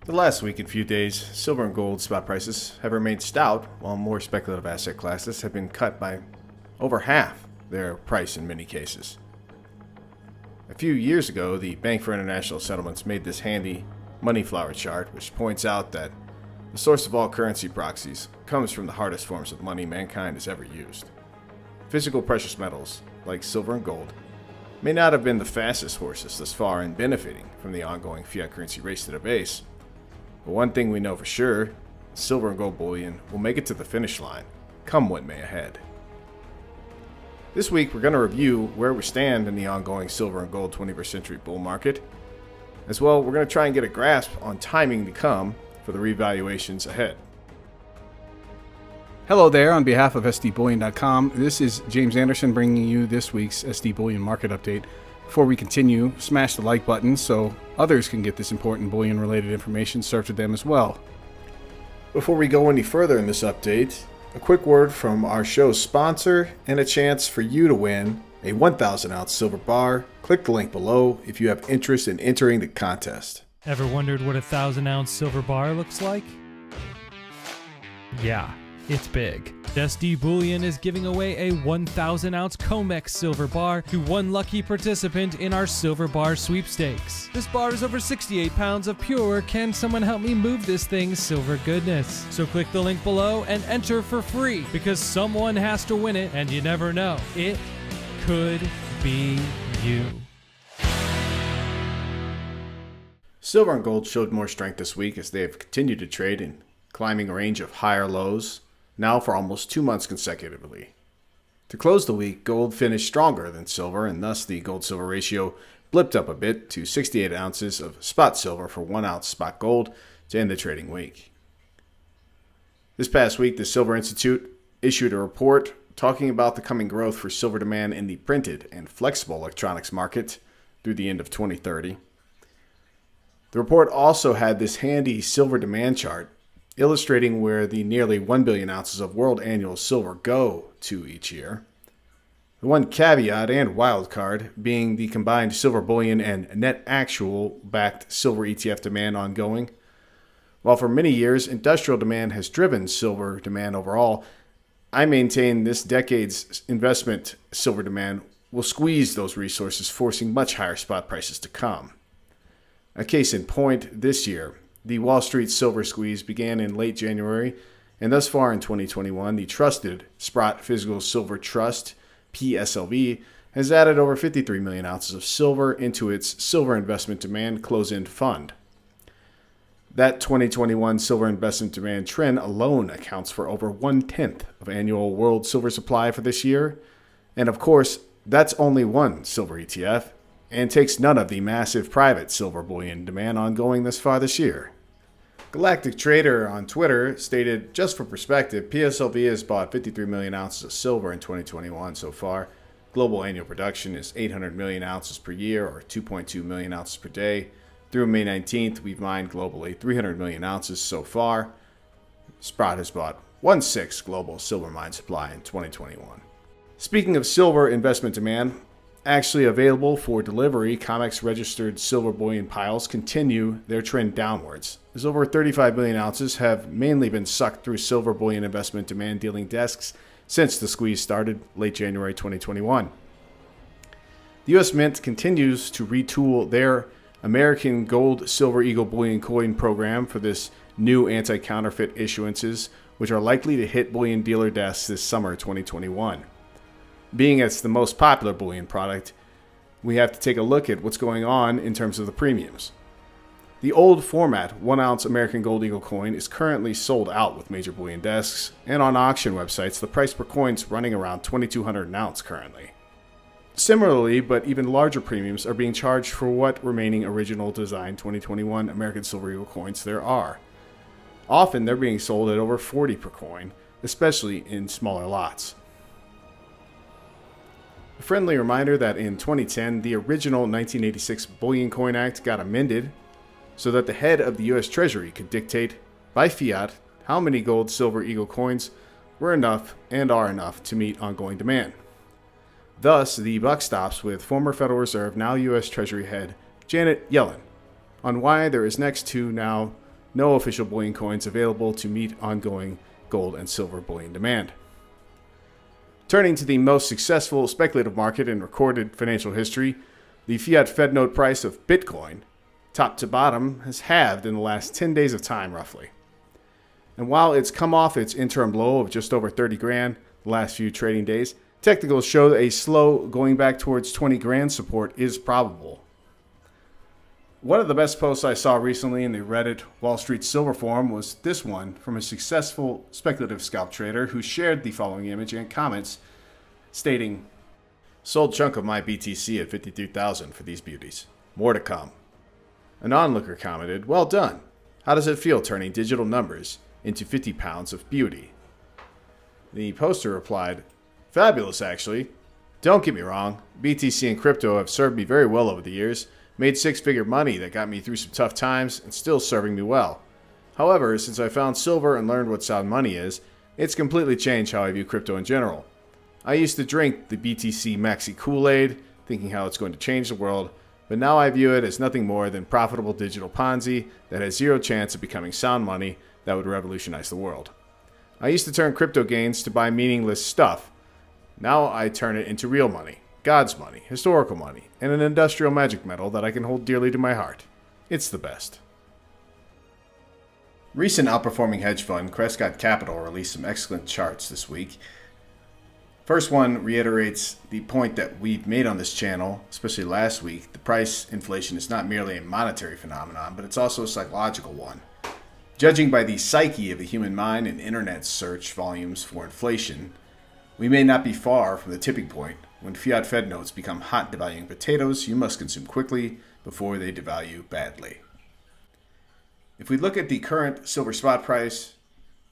The last week and few days, silver and gold spot prices have remained stout, while more speculative asset classes have been cut by over half their price in many cases. A few years ago, the Bank for International Settlements made this handy money flower chart, which points out that the source of all currency proxies comes from the hardest forms of money mankind has ever used. Physical precious metals, like silver and gold, may not have been the fastest horses thus far in benefiting from the ongoing fiat currency race to the base. But one thing we know for sure, silver and gold bullion will make it to the finish line, come what may ahead. This week we're going to review where we stand in the ongoing silver and gold 21st century bull market. As well, we're going to try and get a grasp on timing to come for the revaluations ahead. Hello there, on behalf of SDBullion.com, this is James Anderson bringing you this week's SD Bullion Market Update. Before we continue, smash the like button so others can get this important bullion-related information served to them as well. Before we go any further in this update, a quick word from our show's sponsor and a chance for you to win a 1,000-ounce silver bar. Click the link below if you have interest in entering the contest. Ever wondered what a 1,000-ounce silver bar looks like? Yeah, it's big. SD Bullion is giving away a 1,000-ounce Comex silver bar to one lucky participant in our silver bar sweepstakes. This bar is over 68 pounds of pure "can someone help me move this thing" silver goodness. So click the link below and enter for free, because someone has to win it, and you never know. It could be you. Silver and gold showed more strength this week as they have continued to trade in climbing a range of higher lows, now for almost 2 months consecutively. To close the week, gold finished stronger than silver, and thus the gold-silver ratio blipped up a bit to 68 ounces of spot silver for 1 ounce spot gold to end the trading week. This past week, the Silver Institute issued a report talking about the coming growth for silver demand in the printed and flexible electronics market through the end of 2030. The report also had this handy silver demand chart illustrating where the nearly 1 billion ounces of world annual silver go to each year. The one caveat and wild card being the combined silver bullion and net actual backed silver ETF demand ongoing. While for many years industrial demand has driven silver demand overall, I maintain this decade's investment silver demand will squeeze those resources, forcing much higher spot prices to come. A case in point, this year, the Wall Street silver squeeze began in late January, and thus far in 2021, the trusted Sprott Physical Silver Trust, PSLV, has added over 53 million ounces of silver into its Silver Investment Demand Close-End Fund. That 2021 silver investment demand trend alone accounts for over 1/10 of annual world silver supply for this year, and of course, that's only one silver ETF, and takes none of the massive private silver bullion demand ongoing thus far this year. Galactic Trader on Twitter stated, just for perspective, PSLV has bought 53 million ounces of silver in 2021 so far. Global annual production is 800 million ounces per year, or 2.2 million ounces per day. Through May 19th, we've mined globally 300 million ounces so far. Sprott has bought 1/6 global silver mine supply in 2021. Speaking of silver investment demand, actually available for delivery, COMEX registered silver bullion piles continue their trend downwards, as over 35 million ounces have mainly been sucked through silver bullion investment demand dealing desks since the squeeze started late January 2021. The U.S. Mint continues to retool their American Gold Silver Eagle Bullion Coin program for this new anti-counterfeit issuances, which are likely to hit bullion dealer desks this summer 2021. Being it's the most popular bullion product, we have to take a look at what's going on in terms of the premiums. The old format 1 ounce American Gold Eagle coin is currently sold out with major bullion desks, and on auction websites the price per coin is running around $2,200 an ounce currently. Similarly, but even larger premiums are being charged for what remaining original design 2021 American Silver Eagle coins there are. Often they're being sold at over $40 per coin, especially in smaller lots. A friendly reminder that in 2010, the original 1986 Bullion Coin Act got amended so that the head of the U.S. Treasury could dictate, by fiat, how many gold silver eagle coins were enough and are enough to meet ongoing demand. Thus, the buck stops with former Federal Reserve, now U.S. Treasury head Janet Yellen, on why there is next to now no official bullion coins available to meet ongoing gold and silver bullion demand. Turning to the most successful speculative market in recorded financial history, the fiat Fed note price of Bitcoin, top to bottom, has halved in the last 10 days of time roughly. And while it's come off its interim low of just over 30 grand the last few trading days, technicals show that a slow going back towards 20 grand support is probable. One of the best posts I saw recently in the Reddit Wall Street Silver Forum was this one from a successful speculative scalp trader who shared the following image and comments stating, "Sold chunk of my BTC at 53,000 for these beauties. More to come." An onlooker commented, "Well done. How does it feel turning digital numbers into 50 pounds of beauty?" The poster replied, "Fabulous actually. Don't get me wrong, BTC and crypto have served me very well over the years. Made six-figure money that got me through some tough times and still serving me well. However, since I found silver and learned what sound money is, it's completely changed how I view crypto in general. I used to drink the BTC Maxi Kool-Aid, thinking how it's going to change the world, but now I view it as nothing more than profitable digital Ponzi that has zero chance of becoming sound money that would revolutionize the world. I used to turn crypto gains to buy meaningless stuff. Now I turn it into real money. God's money, historical money, and an industrial magic metal that I can hold dearly to my heart. It's the best." Recent outperforming hedge fund Crescott Capital released some excellent charts this week. First one reiterates the point that we've made on this channel, especially last week. The price inflation is not merely a monetary phenomenon, but it's also a psychological one. Judging by the psyche of the human mind and internet search volumes for inflation, we may not be far from the tipping point. When fiat Fed notes become hot devaluing potatoes, you must consume quickly before they devalue badly. If we look at the current silver spot price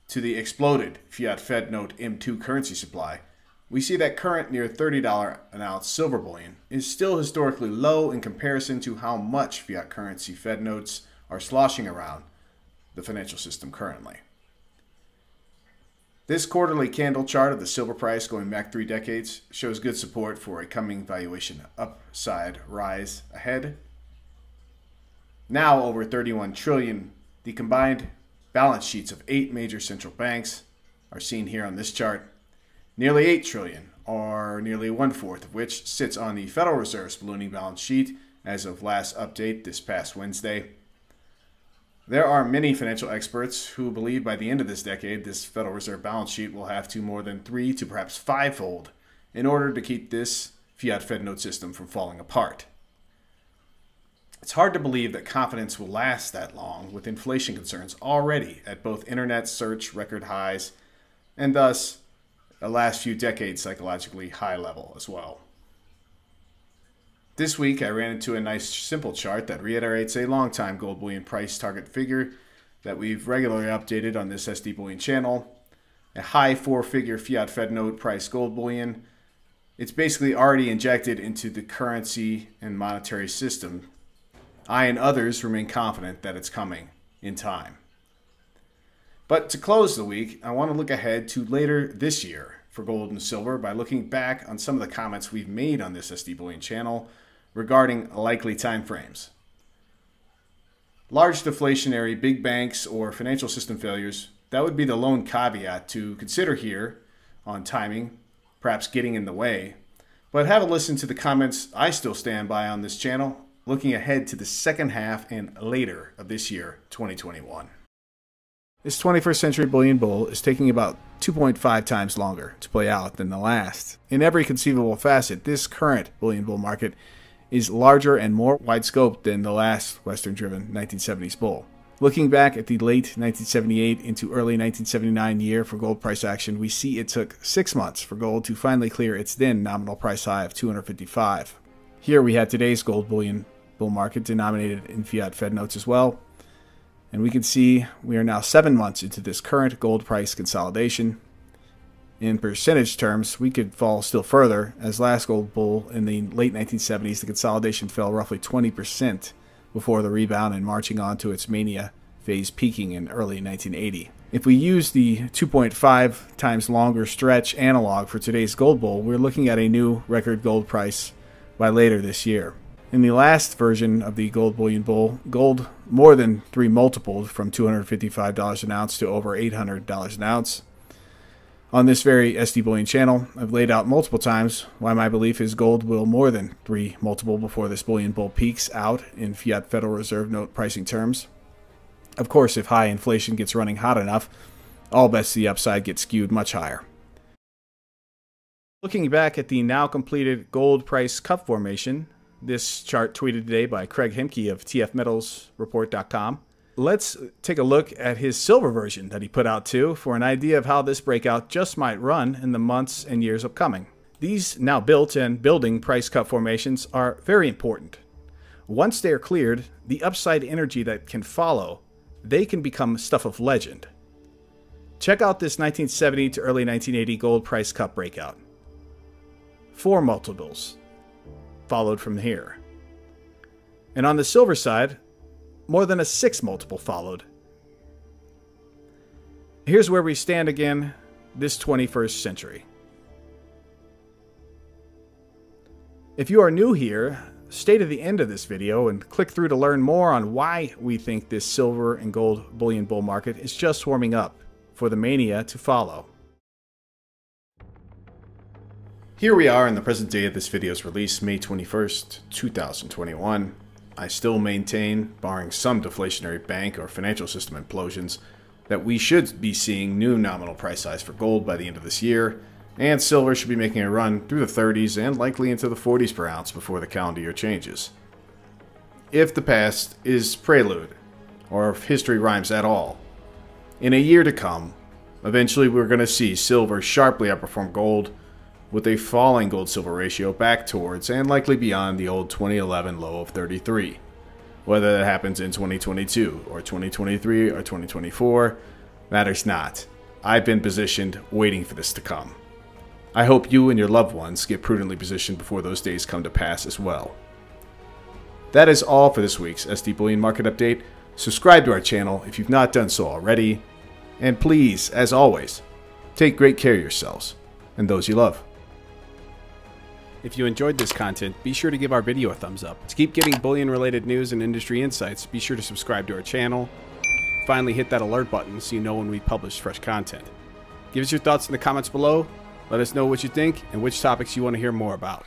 to the exploded fiat Fed note M2 currency supply, we see that current near $30 an ounce silver bullion is still historically low in comparison to how much fiat currency Fed notes are sloshing around the financial system currently. This quarterly candle chart of the silver price going back 3 decades shows good support for a coming valuation upside rise ahead. Now over 31 trillion, the combined balance sheets of 8 major central banks are seen here on this chart. Nearly 8 trillion, or nearly 1/4 of which sits on the Federal Reserve's ballooning balance sheet as of last update this past Wednesday. There are many financial experts who believe by the end of this decade, this Federal Reserve balance sheet will have to more than 3 to perhaps 5-fold in order to keep this fiat Fed note system from falling apart. It's hard to believe that confidence will last that long with inflation concerns already at both internet search record highs and thus the last few decades psychologically high level as well. This week, I ran into a nice simple chart that reiterates a long-time gold bullion price target figure that we've regularly updated on this SD Bullion channel. A high 4-figure fiat Fed note price gold bullion. It's basically already injected into the currency and monetary system. I and others remain confident that it's coming in time. But to close the week, I want to look ahead to later this year for gold and silver by looking back on some of the comments we've made on this SD Bullion channel regarding likely timeframes. Large deflationary big banks or financial system failures, that would be the lone caveat to consider here on timing, perhaps getting in the way. But have a listen to the comments I still stand by on this channel, looking ahead to the second half and later of this year, 2021. This 21st century bullion bull is taking about 2.5 times longer to play out than the last. In every conceivable facet, this current bullion bull market is larger and more wide-scoped than the last Western-driven 1970s bull. Looking back at the late 1978 into early 1979 year for gold price action, we see it took 6 months for gold to finally clear its then nominal price high of 255. Here we had today's gold bullion bull market denominated in fiat Fed notes as well. And we can see we are now 7 months into this current gold price consolidation. In percentage terms, we could fall still further, as last gold bull in the late 1970s, the consolidation fell roughly 20% before the rebound and marching on to its mania phase peaking in early 1980. If we use the 2.5 times longer stretch analog for today's gold bull, we're looking at a new record gold price by later this year. In the last version of the gold bullion bull, gold more than 3 multipled from $255 an ounce to over $800 an ounce. On this very SD Bullion channel, I've laid out multiple times why my belief is gold will more than 3 multiple before this bullion bull peaks out in fiat Federal Reserve note pricing terms. Of course, if high inflation gets running hot enough, all bets to the upside get skewed much higher. Looking back at the now completed gold price cup formation, this chart tweeted today by Craig Hemke of tfmetalsreport.com. Let's take a look at his silver version that he put out too for an idea of how this breakout just might run in the months and years upcoming. These now built and building price cup formations are very important. Once they are cleared, the upside energy that can follow, they can become stuff of legend. Check out this 1970 to early 1980 gold price cup breakout. 4 multiples followed from here. And on the silver side, more than a 6 multiple followed. Here's where we stand again this 21st century. If you are new here, stay to the end of this video and click through to learn more on why we think this silver and gold bullion bull market is just warming up for the mania to follow. Here we are in the present day of this video's release, May 21st, 2021. I still maintain, barring some deflationary bank or financial system implosions, that we should be seeing new nominal price highs for gold by the end of this year, and silver should be making a run through the 30s and likely into the 40s per ounce before the calendar year changes. If the past is prelude, or if history rhymes at all, in a year to come, eventually we're going to see silver sharply outperform gold, with a falling gold-silver ratio back towards and likely beyond the old 2011 low of 33. Whether that happens in 2022 or 2023 or 2024 matters not. I've been positioned waiting for this to come. I hope you and your loved ones get prudently positioned before those days come to pass as well. That is all for this week's SD Bullion Market Update. Subscribe to our channel if you've not done so already. And please, as always, take great care of yourselves and those you love. If you enjoyed this content, be sure to give our video a thumbs up. To keep getting bullion-related news and industry insights, be sure to subscribe to our channel. Finally, hit that alert button so you know when we publish fresh content. Give us your thoughts in the comments below. Let us know what you think and which topics you want to hear more about.